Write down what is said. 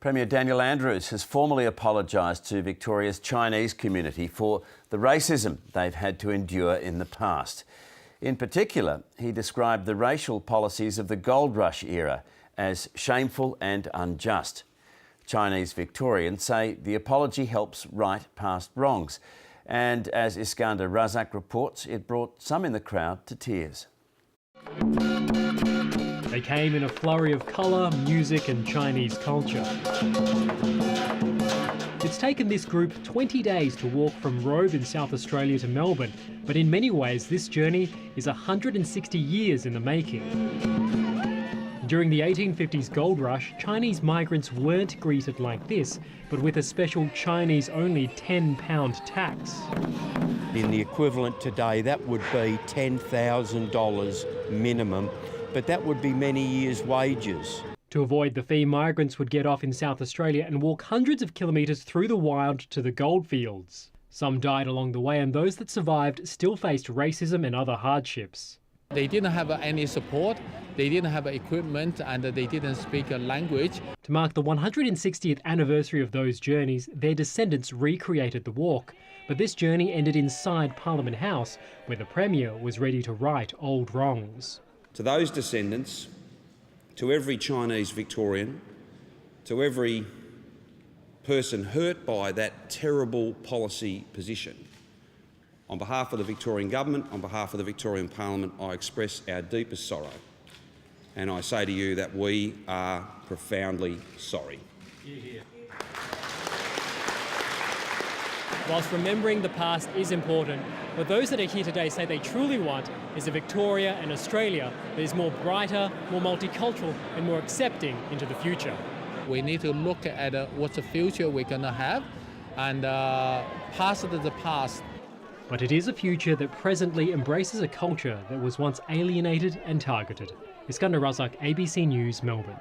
Premier Daniel Andrews has formally apologised to Victoria's Chinese community for the racism they've had to endure in the past. In particular, he described the racial policies of the gold rush era as shameful and unjust. Chinese Victorians say the apology helps right past wrongs. And as Iskander Razak reports, it brought some in the crowd to tears. They came in a flurry of colour, music and Chinese culture. It's taken this group 20 days to walk from Robe in South Australia to Melbourne, but in many ways this journey is 160 years in the making. During the 1850s gold rush, Chinese migrants weren't greeted like this, but with a special Chinese-only £10 tax. In the equivalent today, that would be $10,000 minimum, but that would be many years' wages. To avoid the fee, migrants would get off in South Australia and walk hundreds of kilometres through the wild to the goldfields. Some died along the way, and those that survived still faced racism and other hardships. They didn't have any support, they didn't have equipment, and they didn't speak a language. To mark the 160th anniversary of those journeys, their descendants recreated the walk. But this journey ended inside Parliament House, where the Premier was ready to right old wrongs. To those descendants, to every Chinese Victorian, to every person hurt by that terrible policy position, on behalf of the Victorian Government, on behalf of the Victorian Parliament, I express our deepest sorrow. And I say to you that we are profoundly sorry. Whilst remembering the past is important, what those that are here today say they truly want is a Victoria and Australia that is more brighter, more multicultural and more accepting into the future. We need to look at what's the future we're going to have and pass it to the past. But it is a future that presently embraces a culture that was once alienated and targeted. Iskander Razak, ABC News, Melbourne.